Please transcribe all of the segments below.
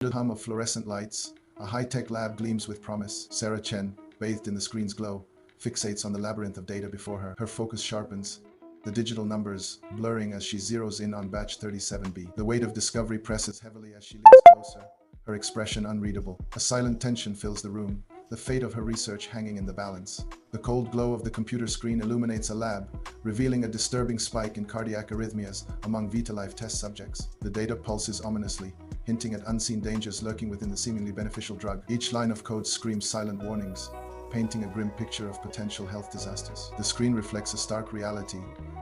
The hum of fluorescent lights, a high-tech lab gleams with promise. Sarah Chen, bathed in the screen's glow, fixates on the labyrinth of data before her. Her focus sharpens, the digital numbers blurring as she zeroes in on batch 37B. The weight of discovery presses heavily as she leans closer, her expression unreadable. A silent tension fills the room, the fate of her research hanging in the balance. The cold glow of the computer screen illuminates a lab, revealing a disturbing spike in cardiac arrhythmias among Vitalife test subjects. The data pulses ominously, hinting at unseen dangers lurking within the seemingly beneficial drug. Each line of code screams silent warnings, painting a grim picture of potential health disasters. The screen reflects a stark reality.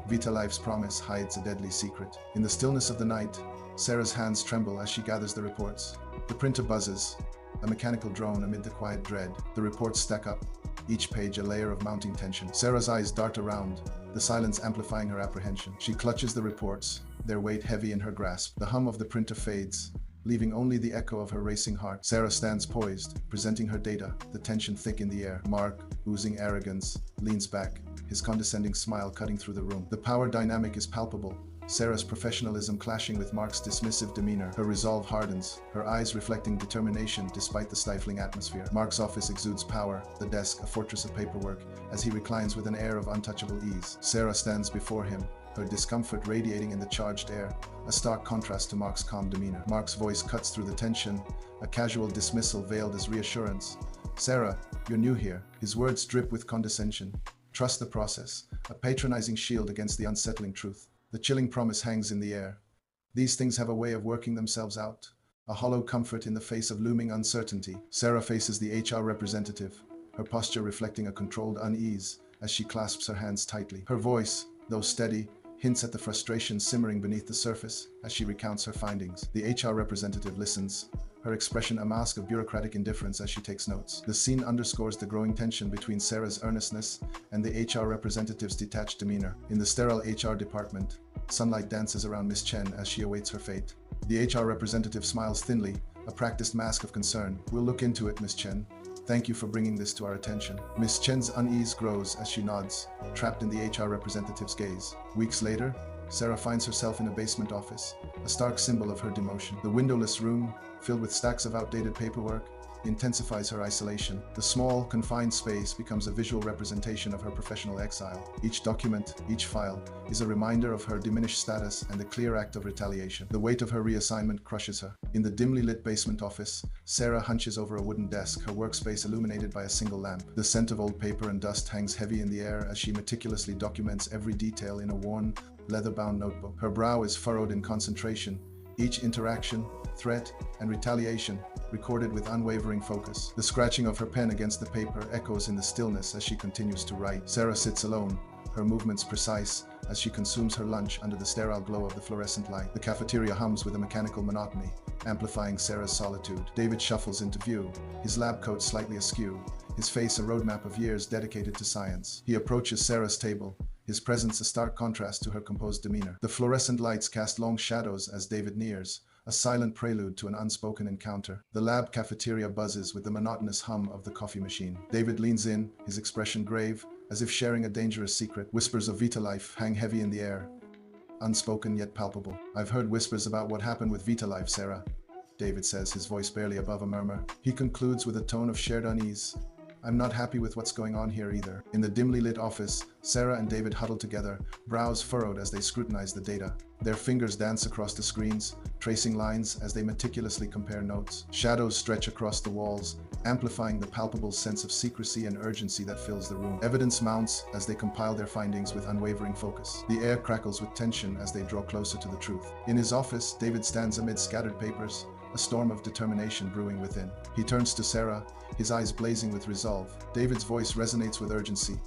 Vitalife's promise hides a deadly secret. In the stillness of the night, Sarah's hands tremble as she gathers the reports. The printer buzzes, a mechanical drone amid the quiet dread. The reports stack up, each page a layer of mounting tension. Sarah's eyes dart around, the silence amplifying her apprehension. She clutches the reports, their weight heavy in her grasp. The hum of the printer fades, leaving only the echo of her racing heart. Sarah stands poised, presenting her data, the tension thick in the air. Mark, oozing arrogance, leans back, his condescending smile cutting through the room. The power dynamic is palpable, Sarah's professionalism clashing with Mark's dismissive demeanor. Her resolve hardens, her eyes reflecting determination despite the stifling atmosphere. Mark's office exudes power, the desk a fortress of paperwork, as he reclines with an air of untouchable ease. Sarah stands before him, her discomfort radiating in the charged air, a stark contrast to Mark's calm demeanor. Mark's voice cuts through the tension, a casual dismissal veiled as reassurance. "Sarah, you're new here." His words drip with condescension. "Trust the process," a patronizing shield against the unsettling truth. The chilling promise hangs in the air. These things have a way of working themselves out, a hollow comfort in the face of looming uncertainty. Sarah faces the HR representative, her posture reflecting a controlled unease as she clasps her hands tightly. Her voice, though steady, hints at the frustration simmering beneath the surface as she recounts her findings. The HR representative listens, her expression a mask of bureaucratic indifference as she takes notes. The scene underscores the growing tension between Sarah's earnestness and the HR representative's detached demeanor. In the sterile HR department, sunlight dances around Miss Chen as she awaits her fate. The HR representative smiles thinly, a practiced mask of concern. "We'll look into it, Miss Chen. Thank you for bringing this to our attention." Miss Chen's unease grows as she nods, trapped in the HR representative's gaze. Weeks later, Sarah finds herself in a basement office, a stark symbol of her demotion. The windowless room, filled with stacks of outdated paperwork, intensifies her isolation. The small, confined space becomes a visual representation of her professional exile. Each document, each file, is a reminder of her diminished status and a clear act of retaliation. The weight of her reassignment crushes her. In the dimly lit basement office, Sarah hunches over a wooden desk, her workspace illuminated by a single lamp. The scent of old paper and dust hangs heavy in the air as she meticulously documents every detail in a worn, leather-bound notebook. Her brow is furrowed in concentration, each interaction, threat, and retaliation recorded with unwavering focus. The scratching of her pen against the paper echoes in the stillness as she continues to write. Sarah sits alone, her movements precise as she consumes her lunch under the sterile glow of the fluorescent light. The cafeteria hums with a mechanical monotony, amplifying Sarah's solitude. David shuffles into view, his lab coat slightly askew, his face a roadmap of years dedicated to science. He approaches Sarah's table, his presence a stark contrast to her composed demeanor. The fluorescent lights cast long shadows as David nears, a silent prelude to an unspoken encounter. The lab cafeteria buzzes with the monotonous hum of the coffee machine. David leans in, his expression grave, as if sharing a dangerous secret. Whispers of Vitalife hang heavy in the air, unspoken yet palpable. "I've heard whispers about what happened with Vitalife, Sarah," David says, his voice barely above a murmur. He concludes with a tone of shared unease. "I'm not happy with what's going on here either." In the dimly lit office, Sarah and David huddle together, brows furrowed as they scrutinize the data. Their fingers dance across the screens, tracing lines as they meticulously compare notes. Shadows stretch across the walls, amplifying the palpable sense of secrecy and urgency that fills the room. Evidence mounts as they compile their findings with unwavering focus. The air crackles with tension as they draw closer to the truth. In his office, David stands amid scattered papers, a storm of determination brewing within. He turns to Sarah, his eyes blazing with resolve. David's voice resonates with urgency.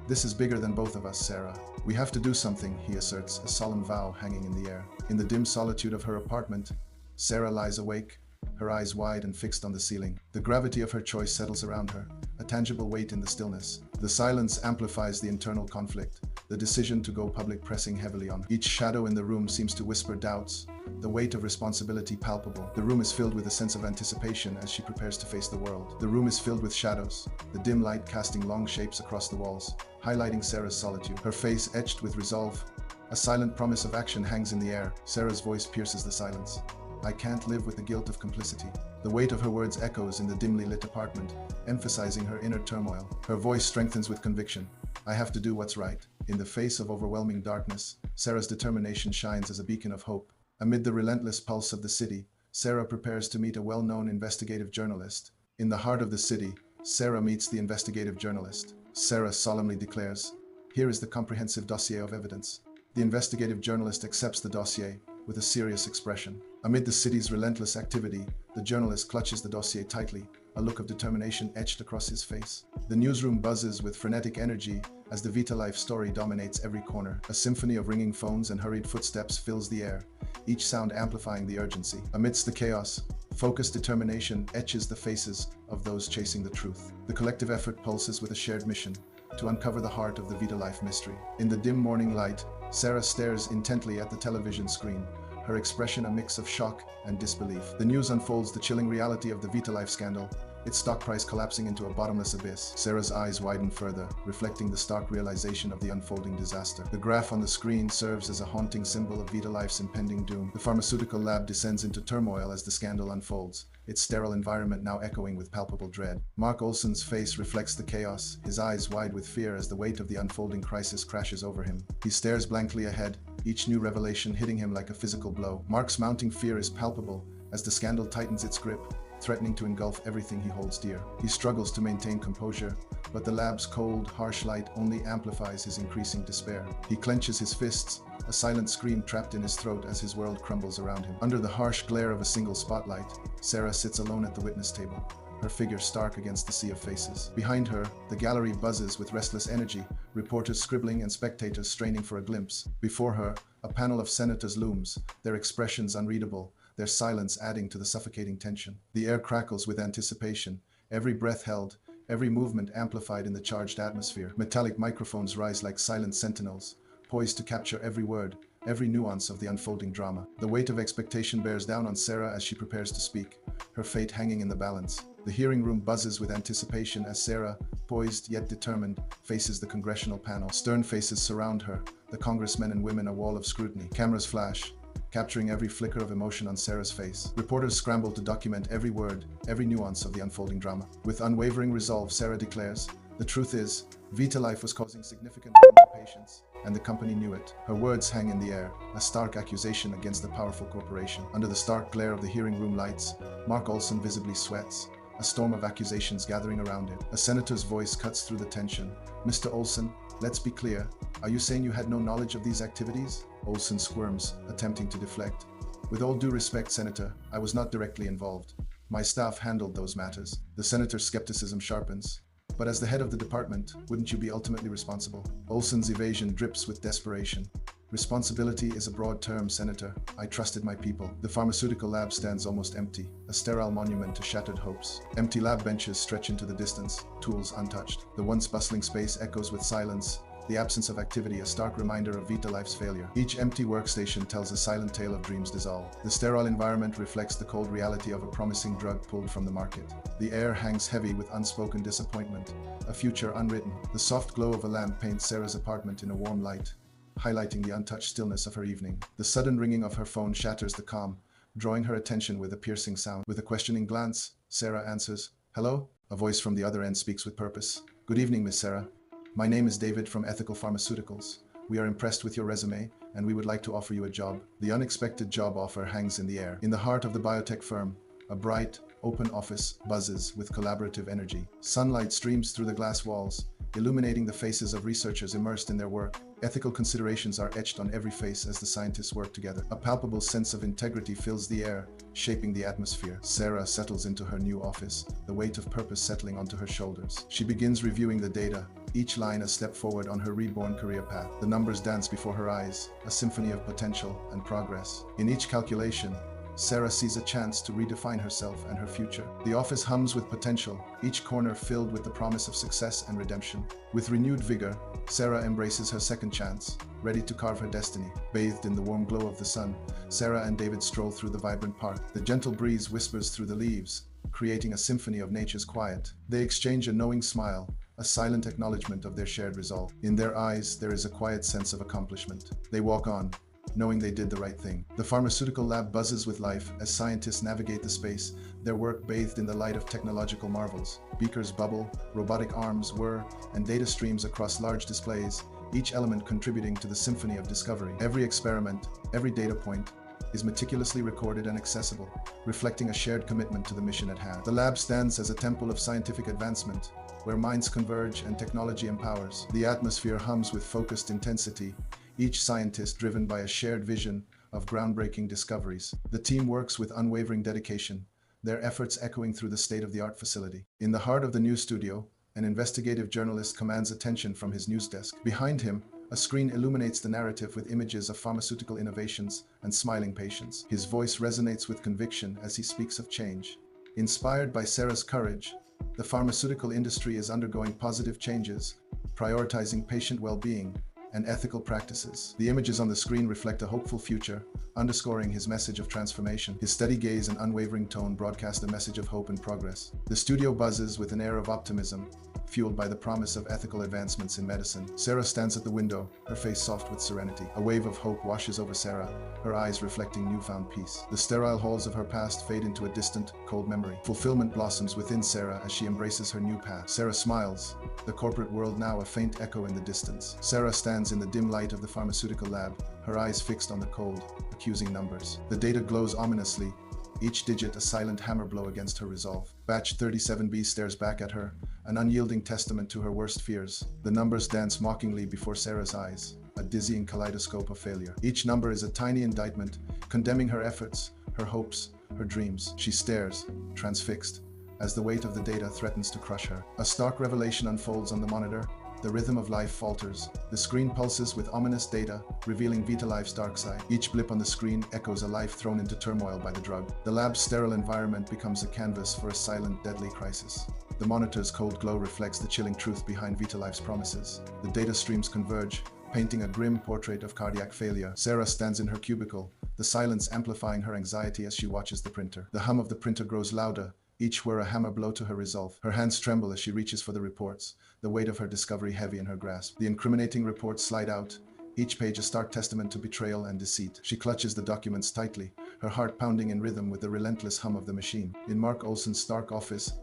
"This is bigger than both of us, Sarah. We have to do something," he asserts, a solemn vow hanging in the air. In the dim solitude of her apartment, Sarah lies awake, her eyes wide and fixed on the ceiling. The gravity of her choice settles around her, a tangible weight in the stillness. The silence amplifies the internal conflict, the decision to go public pressing heavily on. Each shadow in the room seems to whisper doubts, the weight of responsibility palpable. The room is filled with a sense of anticipation as she prepares to face the world. The room is filled with shadows, the dim light casting long shapes across the walls, highlighting Sarah's solitude. Her face etched with resolve, a silent promise of action hangs in the air. Sarah's voice pierces the silence. I can't live with the guilt of complicity. The weight of her words echoes in the dimly lit apartment, emphasizing her inner turmoil. Her voice strengthens with conviction. I have to do what's right. In the face of overwhelming darkness, Sarah's determination shines as a beacon of hope. Amid the relentless pulse of the city, Sarah prepares to meet a well-known investigative journalist. In the heart of the city, Sarah meets the investigative journalist. Sarah solemnly declares, "Here is the comprehensive dossier of evidence." The investigative journalist accepts the dossier with a serious expression. Amid the city's relentless activity, the journalist clutches the dossier tightly, a look of determination etched across his face. The newsroom buzzes with frenetic energy as the Vitalife story dominates every corner. A symphony of ringing phones and hurried footsteps fills the air, each sound amplifying the urgency. Amidst the chaos, focused determination etches the faces of those chasing the truth. The collective effort pulses with a shared mission to uncover the heart of the Vitalife mystery. In the dim morning light, Sarah stares intently at the television screen, her expression a mix of shock and disbelief. The news unfolds the chilling reality of the Vitalife scandal, its stock price collapsing into a bottomless abyss. Sarah's eyes widen further, reflecting the stark realization of the unfolding disaster. The graph on the screen serves as a haunting symbol of Vitalife's impending doom. The pharmaceutical lab descends into turmoil as the scandal unfolds, its sterile environment now echoing with palpable dread. Mark Olson's face reflects the chaos, his eyes wide with fear as the weight of the unfolding crisis crashes over him. He stares blankly ahead, each new revelation hitting him like a physical blow. Mark's mounting fear is palpable as the scandal tightens its grip, threatening to engulf everything he holds dear. He struggles to maintain composure, but the lab's cold, harsh light only amplifies his increasing despair. He clenches his fists, a silent scream trapped in his throat as his world crumbles around him. Under the harsh glare of a single spotlight, Sarah sits alone at the witness table, her figure stark against the sea of faces. Behind her, the gallery buzzes with restless energy, reporters scribbling and spectators straining for a glimpse. Before her, a panel of senators looms, their expressions unreadable, their silence adding to the suffocating tension. The air crackles with anticipation, every breath held, every movement amplified in the charged atmosphere. Metallic microphones rise like silent sentinels, poised to capture every word, every nuance of the unfolding drama. The weight of expectation bears down on Sarah as she prepares to speak, her fate hanging in the balance. The hearing room buzzes with anticipation as Sarah, poised yet determined, faces the congressional panel. Stern faces surround her, the congressmen and women a wall of scrutiny. Cameras flash, capturing every flicker of emotion on Sarah's face. Reporters scramble to document every word, every nuance of the unfolding drama. With unwavering resolve, Sarah declares, "The truth is, Vitalife was causing significant harm to patients, and the company knew it." Her words hang in the air, a stark accusation against a powerful corporation. Under the stark glare of the hearing room lights, Mark Olson visibly sweats, a storm of accusations gathering around him. A senator's voice cuts through the tension. "Mr. Olson, let's be clear. Are you saying you had no knowledge of these activities?" Olson squirms, attempting to deflect. "With all due respect, Senator, I was not directly involved. My staff handled those matters." The senator's skepticism sharpens. "But as the head of the department, wouldn't you be ultimately responsible?" Olson's evasion drips with desperation. "Responsibility is a broad term, Senator. I trusted my people." The pharmaceutical lab stands almost empty, a sterile monument to shattered hopes. Empty lab benches stretch into the distance, tools untouched. The once bustling space echoes with silence, the absence of activity a stark reminder of Vitalife's failure. Each empty workstation tells a silent tale of dreams dissolved. The sterile environment reflects the cold reality of a promising drug pulled from the market. The air hangs heavy with unspoken disappointment, a future unwritten. The soft glow of a lamp paints Sarah's apartment in a warm light, highlighting the untouched stillness of her evening. The sudden ringing of her phone shatters the calm, drawing her attention with a piercing sound. With a questioning glance, Sarah answers, "Hello?" A voice from the other end speaks with purpose. "Good evening, Miss Sarah. My name is David from Ethical Pharmaceuticals. We are impressed with your resume, and we would like to offer you a job." The unexpected job offer hangs in the air. In the heart of the biotech firm, a bright, open office buzzes with collaborative energy. Sunlight streams through the glass walls, illuminating the faces of researchers immersed in their work. Ethical considerations are etched on every face as the scientists work together. A palpable sense of integrity fills the air, shaping the atmosphere. Sarah settles into her new office, the weight of purpose settling onto her shoulders. She begins reviewing the data, each line a step forward on her reborn career path. The numbers dance before her eyes, a symphony of potential and progress. In each calculation, Sarah sees a chance to redefine herself and her future. The office hums with potential, each corner filled with the promise of success and redemption. With renewed vigor, Sarah embraces her second chance, ready to carve her destiny. Bathed in the warm glow of the sun, Sarah and David stroll through the vibrant park. The gentle breeze whispers through the leaves, creating a symphony of nature's quiet. They exchange a knowing smile, a silent acknowledgement of their shared resolve. In their eyes, there is a quiet sense of accomplishment. They walk on, knowing they did the right thing. The pharmaceutical lab buzzes with life as scientists navigate the space, their work bathed in the light of technological marvels. Beakers bubble, robotic arms whir, and data streams across large displays, each element contributing to the symphony of discovery. Every experiment, every data point, is meticulously recorded and accessible, reflecting a shared commitment to the mission at hand. The lab stands as a temple of scientific advancement, where minds converge and technology empowers. The atmosphere hums with focused intensity, each scientist driven by a shared vision of groundbreaking discoveries. The team works with unwavering dedication, their efforts echoing through the state-of-the-art facility. In the heart of the news studio, an investigative journalist commands attention from his news desk. Behind him, a screen illuminates the narrative with images of pharmaceutical innovations and smiling patients. His voice resonates with conviction as he speaks of change. Inspired by Sarah's courage, the pharmaceutical industry is undergoing positive changes, prioritizing patient well-being and ethical practices. The images on the screen reflect a hopeful future, underscoring his message of transformation. His steady gaze and unwavering tone broadcast a message of hope and progress. The studio buzzes with an air of optimism, fueled by the promise of ethical advancements in medicine. Sarah stands at the window, her face soft with serenity. A wave of hope washes over Sarah, her eyes reflecting newfound peace. The sterile halls of her past fade into a distant, cold memory. Fulfillment blossoms within Sarah as she embraces her new path. Sarah smiles, the corporate world now a faint echo in the distance. Sarah stands in the dim light of the pharmaceutical lab, her eyes fixed on the cold, accusing numbers. The data glows ominously, each digit a silent hammer blow against her resolve. Batch 37B stares back at her, an unyielding testament to her worst fears. The numbers dance mockingly before Sarah's eyes, a dizzying kaleidoscope of failure. Each number is a tiny indictment, condemning her efforts, her hopes, her dreams. She stares, transfixed, as the weight of the data threatens to crush her. A stark revelation unfolds on the monitor. The rhythm of life falters. The screen pulses with ominous data, revealing Vitalife's dark side. Each blip on the screen echoes a life thrown into turmoil by the drug. The lab's sterile environment becomes a canvas for a silent, deadly crisis. The monitor's cold glow reflects the chilling truth behind Vitalife's promises. The data streams converge, painting a grim portrait of cardiac failure. Sarah stands in her cubicle, the silence amplifying her anxiety as she watches the printer. The hum of the printer grows louder, each were a hammer blow to her resolve. Her hands tremble as she reaches for the reports, the weight of her discovery heavy in her grasp. The incriminating reports slide out, each page a stark testament to betrayal and deceit. She clutches the documents tightly, her heart pounding in rhythm with the relentless hum of the machine. In Mark Olson's stark office,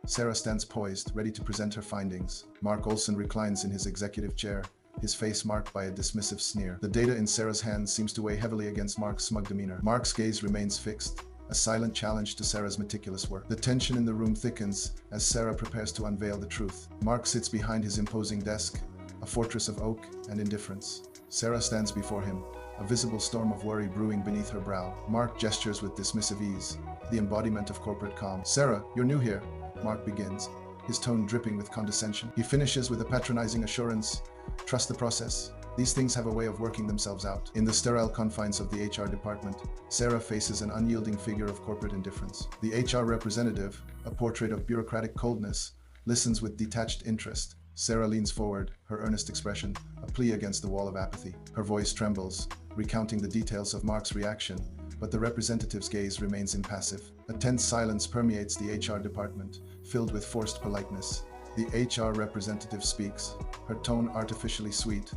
Sarah stands poised, ready to present her findings. Mark Olson reclines in his executive chair, his face marked by a dismissive sneer. The data in Sarah's hands seems to weigh heavily against Mark's smug demeanor. Mark's gaze remains fixed, a silent challenge to Sarah's meticulous work. The tension in the room thickens as Sarah prepares to unveil the truth. Mark sits behind his imposing desk, a fortress of oak and indifference. Sarah stands before him, a visible storm of worry brewing beneath her brow. Mark gestures with dismissive ease, the embodiment of corporate calm. "Sarah, you're new here," Mark begins, his tone dripping with condescension. He finishes with a patronizing assurance, "Trust the process. These things have a way of working themselves out." In the sterile confines of the HR department, Sarah faces an unyielding figure of corporate indifference. The HR representative, a portrait of bureaucratic coldness, listens with detached interest. Sarah leans forward, her earnest expression a plea against the wall of apathy. Her voice trembles, recounting the details of Mark's reaction, but the representative's gaze remains impassive. A tense silence permeates the HR department, filled with forced politeness. The HR representative speaks, her tone artificially sweet.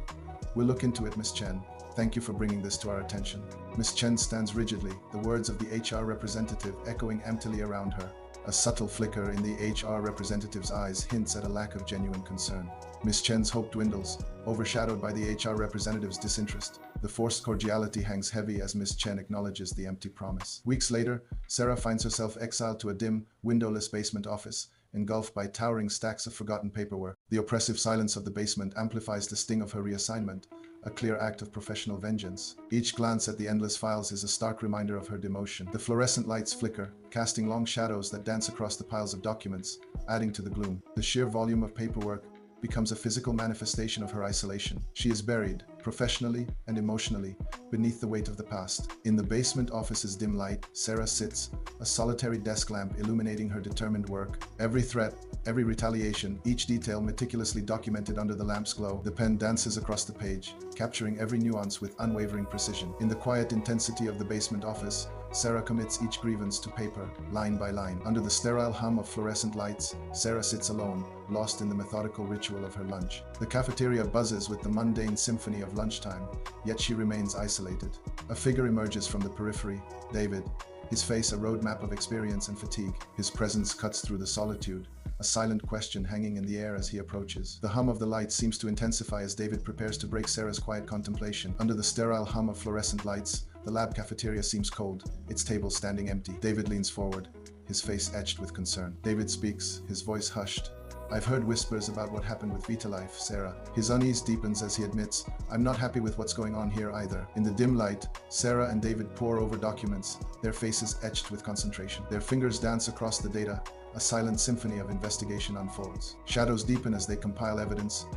"We'll look into it, Miss Chen. Thank you for bringing this to our attention." Miss Chen stands rigidly, the words of the HR representative echoing emptily around her. A subtle flicker in the HR representative's eyes hints at a lack of genuine concern. Miss Chen's hope dwindles, overshadowed by the HR representative's disinterest. The forced cordiality hangs heavy as Miss Chen acknowledges the empty promise. Weeks later, Sarah finds herself exiled to a dim, windowless basement office, engulfed by towering stacks of forgotten paperwork. The oppressive silence of the basement amplifies the sting of her reassignment, a clear act of professional vengeance. Each glance at the endless files is a stark reminder of her demotion. The fluorescent lights flicker, casting long shadows that dance across the piles of documents, adding to the gloom. The sheer volume of paperwork becomes a physical manifestation of her isolation. She is buried, professionally and emotionally, beneath the weight of the past. In the basement office's dim light, Sarah sits, a solitary desk lamp illuminating her determined work. Every threat, every retaliation, each detail meticulously documented under the lamp's glow. The pen dances across the page, capturing every nuance with unwavering precision. In the quiet intensity of the basement office, Sarah commits each grievance to paper, line by line. Under the sterile hum of fluorescent lights, Sarah sits alone, lost in the methodical ritual of her lunch. The cafeteria buzzes with the mundane symphony of lunchtime, yet she remains isolated. A figure emerges from the periphery, David, his face a roadmap of experience and fatigue. His presence cuts through the solitude, a silent question hanging in the air as he approaches. The hum of the lights seems to intensify as David prepares to break Sarah's quiet contemplation. Under the sterile hum of fluorescent lights, the lab cafeteria seems cold, its tables standing empty. David leans forward, his face etched with concern. David speaks, his voice hushed. I've heard whispers about what happened with Vitalife, Sarah. His unease deepens as he admits, I'm not happy with what's going on here either. In the dim light, Sarah and David pore over documents, their faces etched with concentration. Their fingers dance across the data, a silent symphony of investigation unfolds. Shadows deepen as they compile evidence,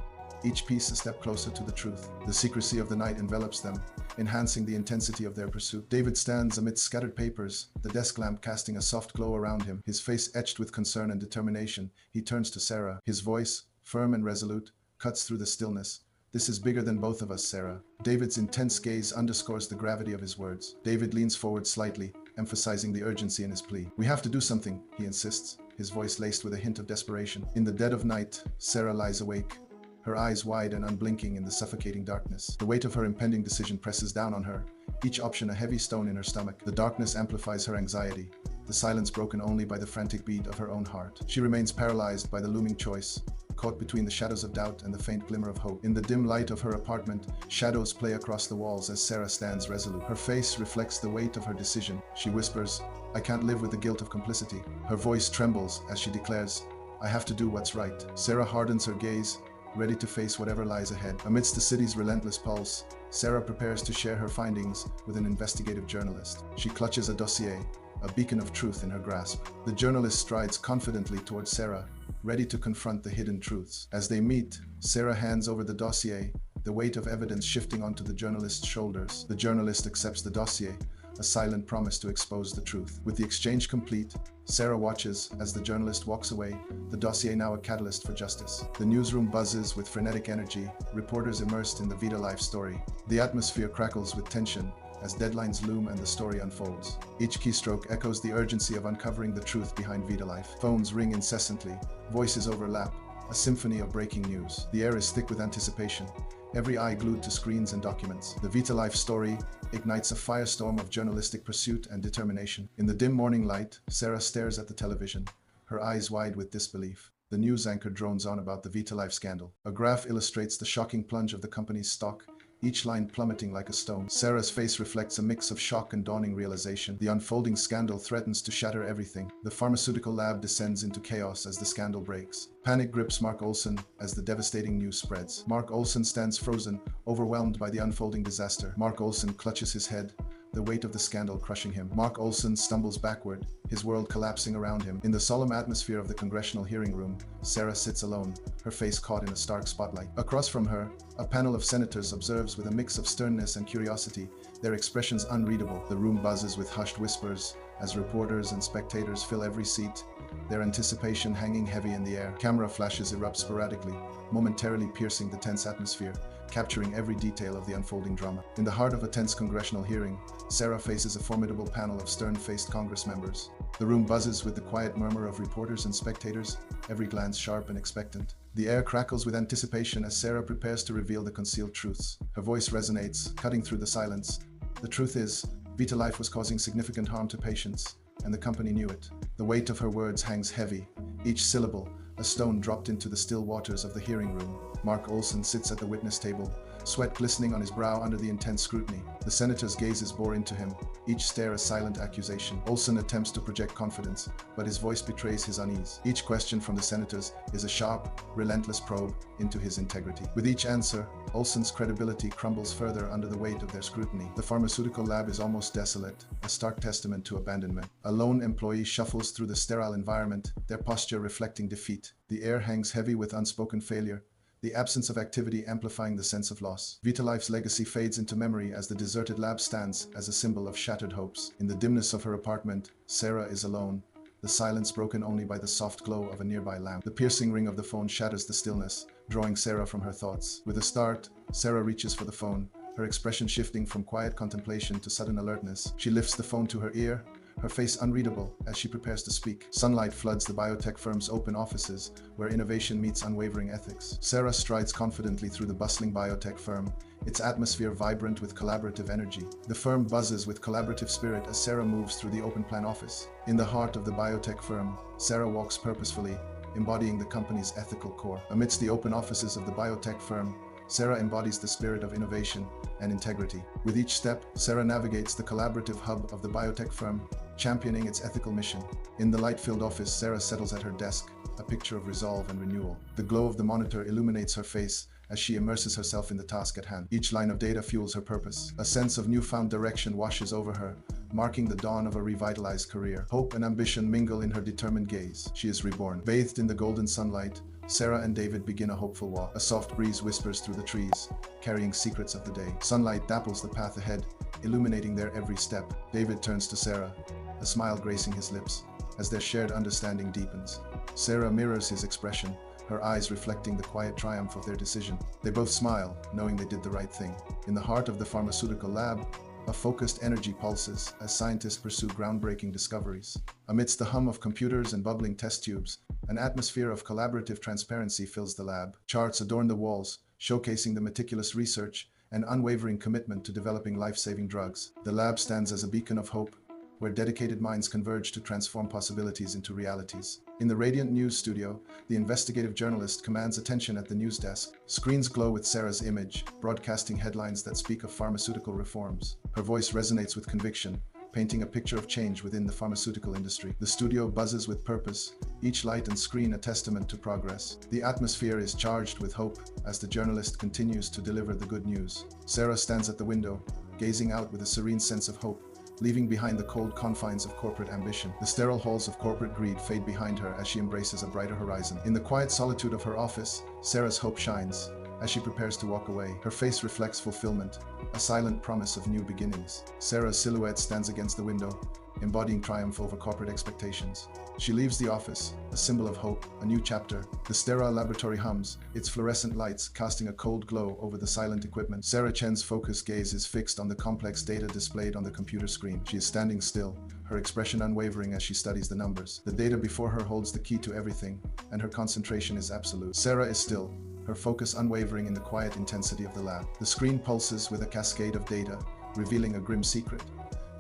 each piece a step closer to the truth. The secrecy of the night envelops them, enhancing the intensity of their pursuit. David stands amidst scattered papers, the desk lamp casting a soft glow around him. His face etched with concern and determination, he turns to Sarah. His voice, firm and resolute, cuts through the stillness. This is bigger than both of us, Sarah. David's intense gaze underscores the gravity of his words. David leans forward slightly, emphasizing the urgency in his plea. We have to do something, he insists, his voice laced with a hint of desperation. In the dead of night, Sarah lies awake, her eyes wide and unblinking in the suffocating darkness. The weight of her impending decision presses down on her, each option a heavy stone in her stomach. The darkness amplifies her anxiety, the silence broken only by the frantic beat of her own heart. She remains paralyzed by the looming choice, caught between the shadows of doubt and the faint glimmer of hope. In the dim light of her apartment, shadows play across the walls as Sarah stands resolute. Her face reflects the weight of her decision. She whispers, I can't live with the guilt of complicity. Her voice trembles as she declares, I have to do what's right. Sarah hardens her gaze, ready to face whatever lies ahead. Amidst the city's relentless pulse, Sarah prepares to share her findings with an investigative journalist. She clutches a dossier, a beacon of truth in her grasp. The journalist strides confidently towards Sarah, ready to confront the hidden truths. As they meet, Sarah hands over the dossier, the weight of evidence shifting onto the journalist's shoulders. The journalist accepts the dossier, a silent promise to expose the truth. With the exchange complete, Sarah watches as the journalist walks away, the dossier now a catalyst for justice. The newsroom buzzes with frenetic energy, reporters immersed in the Vitalife story. The atmosphere crackles with tension as deadlines loom and the story unfolds. Each keystroke echoes the urgency of uncovering the truth behind Vitalife. Phones ring incessantly, voices overlap, a symphony of breaking news. The air is thick with anticipation, every eye glued to screens and documents. The Vitalife story ignites a firestorm of journalistic pursuit and determination. In the dim morning light, Sarah stares at the television, her eyes wide with disbelief. The news anchor drones on about the Vitalife scandal. A graph illustrates the shocking plunge of the company's stock, each line plummeting like a stone. Sarah's face reflects a mix of shock and dawning realization. The unfolding scandal threatens to shatter everything. The pharmaceutical lab descends into chaos as the scandal breaks. Panic grips Mark Olson as the devastating news spreads. Mark Olson stands frozen, overwhelmed by the unfolding disaster. Mark Olson clutches his head, the weight of the scandal crushing him. Mark Olson stumbles backward, his world collapsing around him. In the solemn atmosphere of the congressional hearing room, Sarah sits alone, her face caught in a stark spotlight. Across from her, a panel of senators observes with a mix of sternness and curiosity, their expressions unreadable. The room buzzes with hushed whispers as reporters and spectators fill every seat, their anticipation hanging heavy in the air. Camera flashes erupt sporadically, momentarily piercing the tense atmosphere, capturing every detail of the unfolding drama. In the heart of a tense congressional hearing, Sarah faces a formidable panel of stern-faced Congress members. The room buzzes with the quiet murmur of reporters and spectators, every glance sharp and expectant. The air crackles with anticipation as Sarah prepares to reveal the concealed truths. Her voice resonates, cutting through the silence. The truth is, Vitalife was causing significant harm to patients, and the company knew it. The weight of her words hangs heavy, each syllable a stone dropped into the still waters of the hearing room. Mark Olson sits at the witness table, sweat glistening on his brow under the intense scrutiny. The senator's gazes bore into him, each stare a silent accusation. Olson attempts to project confidence, but his voice betrays his unease. Each question from the senators is a sharp, relentless probe into his integrity. With each answer, Olson's credibility crumbles further under the weight of their scrutiny. The pharmaceutical lab is almost desolate, a stark testament to abandonment. A lone employee shuffles through the sterile environment, their posture reflecting defeat. The air hangs heavy with unspoken failure, the absence of activity amplifying the sense of loss. Vitalife's legacy fades into memory as the deserted lab stands as a symbol of shattered hopes. In the dimness of her apartment, Sarah is alone, the silence broken only by the soft glow of a nearby lamp. The piercing ring of the phone shatters the stillness, drawing Sarah from her thoughts. With a start, Sarah reaches for the phone, her expression shifting from quiet contemplation to sudden alertness. She lifts the phone to her ear, her face unreadable as she prepares to speak. Sunlight floods the biotech firm's open offices, where innovation meets unwavering ethics. Sarah strides confidently through the bustling biotech firm, its atmosphere vibrant with collaborative energy. The firm buzzes with collaborative spirit as Sarah moves through the open-plan office. In the heart of the biotech firm, Sarah walks purposefully, embodying the company's ethical core. Amidst the open offices of the biotech firm, Sarah embodies the spirit of innovation and integrity. With each step, Sarah navigates the collaborative hub of the biotech firm, championing its ethical mission. In the light-filled office, Sarah settles at her desk, a picture of resolve and renewal. The glow of the monitor illuminates her face as she immerses herself in the task at hand. Each line of data fuels her purpose. A sense of newfound direction washes over her, marking the dawn of a revitalized career. Hope and ambition mingle in her determined gaze. She is reborn. Bathed in the golden sunlight, Sarah and David begin a hopeful walk. A soft breeze whispers through the trees, carrying secrets of the day. Sunlight dapples the path ahead, illuminating their every step. David turns to Sarah, a smile gracing his lips, as their shared understanding deepens. Sarah mirrors his expression, her eyes reflecting the quiet triumph of their decision. They both smile, knowing they did the right thing. In the heart of the pharmaceutical lab, a focused energy pulses as scientists pursue groundbreaking discoveries. Amidst the hum of computers and bubbling test tubes, an atmosphere of collaborative transparency fills the lab. Charts adorn the walls, showcasing the meticulous research and unwavering commitment to developing life-saving drugs. The lab stands as a beacon of hope, where dedicated minds converge to transform possibilities into realities. In the radiant news studio, the investigative journalist commands attention at the news desk. Screens glow with Sarah's image, broadcasting headlines that speak of pharmaceutical reforms. Her voice resonates with conviction, painting a picture of change within the pharmaceutical industry. The studio buzzes with purpose, each light and screen a testament to progress. The atmosphere is charged with hope as the journalist continues to deliver the good news. Sarah stands at the window, gazing out with a serene sense of hope, leaving behind the cold confines of corporate ambition. The sterile halls of corporate greed fade behind her as she embraces a brighter horizon. In the quiet solitude of her office, Sarah's hope shines. As she prepares to walk away, her face reflects fulfillment, a silent promise of new beginnings. Sarah's silhouette stands against the window, embodying triumph over corporate expectations. She leaves the office, a symbol of hope, a new chapter. The sterile laboratory hums, its fluorescent lights casting a cold glow over the silent equipment. Sarah Chen's focused gaze is fixed on the complex data displayed on the computer screen. She is standing still, her expression unwavering as she studies the numbers. The data before her holds the key to everything, and her concentration is absolute. Sarah is still, her focus unwavering in the quiet intensity of the lab. The screen pulses with a cascade of data, revealing a grim secret.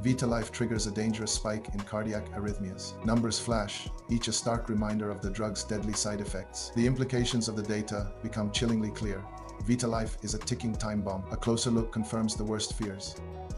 Vitalife triggers a dangerous spike in cardiac arrhythmias. Numbers flash, each a stark reminder of the drug's deadly side effects. The implications of the data become chillingly clear. Vitalife is a ticking time bomb. A closer look confirms the worst fears.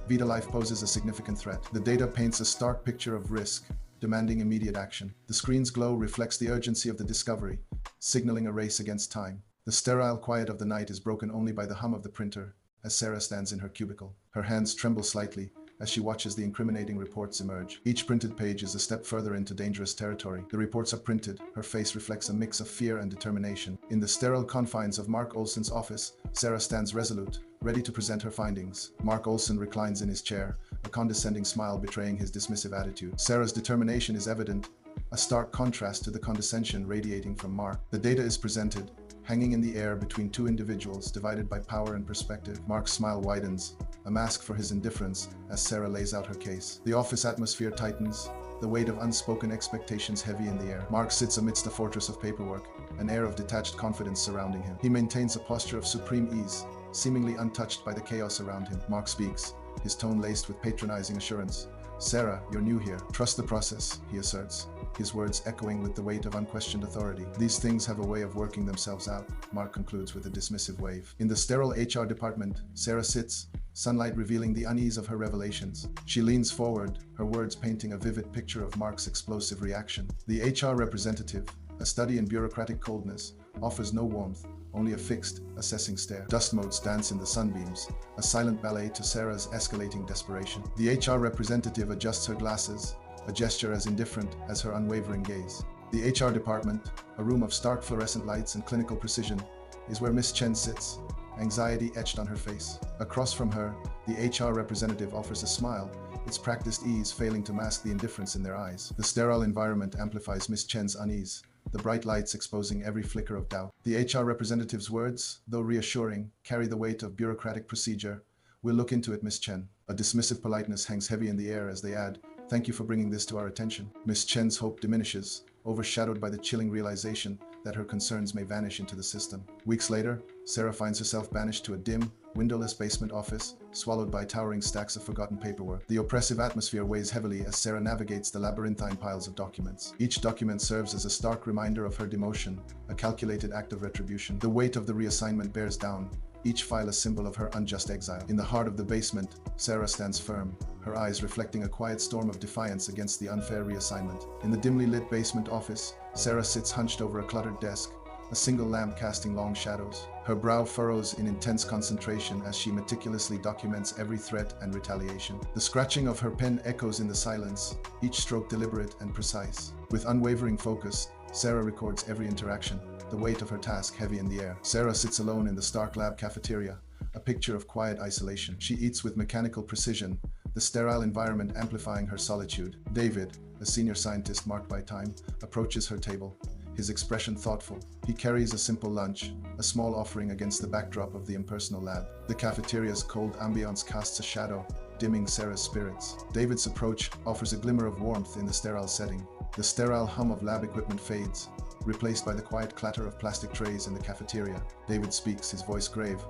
Vitalife poses a significant threat. The data paints a stark picture of risk, demanding immediate action. The screen's glow reflects the urgency of the discovery, signaling a race against time. The sterile quiet of the night is broken only by the hum of the printer, as Sarah stands in her cubicle. Her hands tremble slightly as she watches the incriminating reports emerge. Each printed page is a step further into dangerous territory. The reports are printed, her face reflects a mix of fear and determination. In the sterile confines of Mark Olson's office, Sarah stands resolute, ready to present her findings. Mark Olson reclines in his chair, a condescending smile betraying his dismissive attitude. Sarah's determination is evident, a stark contrast to the condescension radiating from Mark. The data is presented, hanging in the air between two individuals divided by power and perspective. Mark's smile widens, a mask for his indifference as Sarah lays out her case. The office atmosphere tightens, the weight of unspoken expectations heavy in the air. Mark sits amidst a fortress of paperwork, an air of detached confidence surrounding him. He maintains a posture of supreme ease, seemingly untouched by the chaos around him. Mark speaks, his tone laced with patronizing assurance. "Sarah, you're new here. Trust the process," he asserts, his words echoing with the weight of unquestioned authority. "These things have a way of working themselves out," Mark concludes with a dismissive wave. In the sterile HR department, Sarah sits, sunlight revealing the unease of her revelations. She leans forward, her words painting a vivid picture of Mark's explosive reaction. The HR representative, a study in bureaucratic coldness, offers no warmth, only a fixed, assessing stare. Dust motes dance in the sunbeams, a silent ballet to Sarah's escalating desperation. The HR representative adjusts her glasses, a gesture as indifferent as her unwavering gaze. The HR department, a room of stark fluorescent lights and clinical precision, is where Miss Chen sits, anxiety etched on her face. Across from her, the HR representative offers a smile, its practiced ease failing to mask the indifference in their eyes. The sterile environment amplifies Miss Chen's unease, the bright lights exposing every flicker of doubt. The HR representative's words, though reassuring, carry the weight of bureaucratic procedure, We'll look into it, Miss Chen. A dismissive politeness hangs heavy in the air as they add, "Thank you for bringing this to our attention." Miss Chen's hope diminishes, overshadowed by the chilling realization that her concerns may vanish into the system. Weeks later, Sarah finds herself banished to a dim, windowless basement office, swallowed by towering stacks of forgotten paperwork. The oppressive atmosphere weighs heavily as Sarah navigates the labyrinthine piles of documents. Each document serves as a stark reminder of her demotion, a calculated act of retribution. The weight of the reassignment bears down, each file a symbol of her unjust exile. In the heart of the basement, Sarah stands firm, her eyes reflecting a quiet storm of defiance against the unfair reassignment. In the dimly lit basement office, Sarah sits hunched over a cluttered desk, a single lamp casting long shadows. Her brow furrows in intense concentration as she meticulously documents every threat and retaliation. The scratching of her pen echoes in the silence, each stroke deliberate and precise. With unwavering focus, Sarah records every interaction, the weight of her task heavy in the air. Sarah sits alone in the stark lab cafeteria, a picture of quiet isolation. She eats with mechanical precision, the sterile environment amplifying her solitude. David, a senior scientist marked by time, approaches her table, his expression thoughtful. He carries a simple lunch, a small offering against the backdrop of the impersonal lab. The cafeteria's cold ambience casts a shadow, dimming Sarah's spirits. David's approach offers a glimmer of warmth in the sterile setting. The sterile hum of lab equipment fades, replaced by the quiet clatter of plastic trays in the cafeteria. David speaks, his voice grave.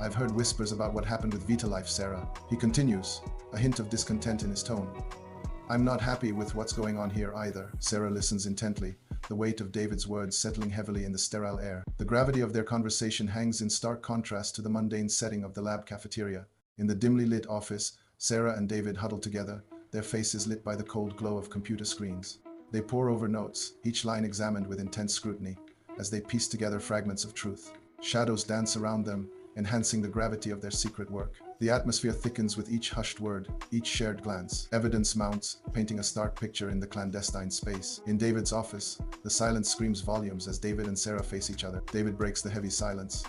"I've heard whispers about what happened with Vitalife, Sarah." He continues, a hint of discontent in his tone. "I'm not happy with what's going on here either." Sarah listens intently, the weight of David's words settling heavily in the sterile air. The gravity of their conversation hangs in stark contrast to the mundane setting of the lab cafeteria. In the dimly lit office, Sarah and David huddle together, their faces lit by the cold glow of computer screens. They pore over notes, each line examined with intense scrutiny, as they piece together fragments of truth. Shadows dance around them, enhancing the gravity of their secret work. The atmosphere thickens with each hushed word, each shared glance. Evidence mounts, painting a stark picture in the clandestine space. In David's office, the silence screams volumes as David and Sarah face each other. David breaks the heavy silence.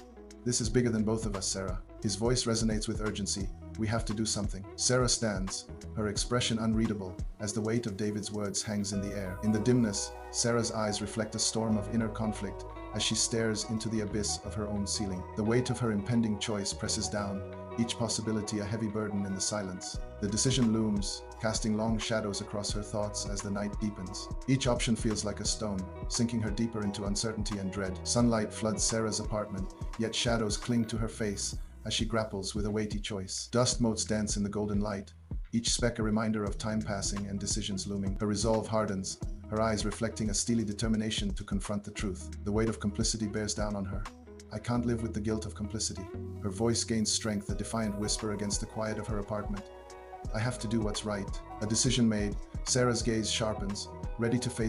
"This is bigger than both of us, Sarah." His voice resonates with urgency. "We have to do something." Sarah stands, her expression unreadable, as the weight of David's words hangs in the air. In the dimness, Sarah's eyes reflect a storm of inner conflict as she stares into the abyss of her own ceiling. The weight of her impending choice presses down, each possibility a heavy burden in the silence. The decision looms, casting long shadows across her thoughts as the night deepens. Each option feels like a stone, sinking her deeper into uncertainty and dread. Sunlight floods Sarah's apartment, yet shadows cling to her face as she grapples with a weighty choice. Dust motes dance in the golden light, each speck a reminder of time passing and decisions looming. Her resolve hardens, her eyes reflecting a steely determination to confront the truth. The weight of complicity bears down on her. "I can't live with the guilt of complicity." Her voice gains strength, a defiant whisper against the quiet of her apartment. "I have to do what's right." A decision made, Sarah's gaze sharpens, ready to face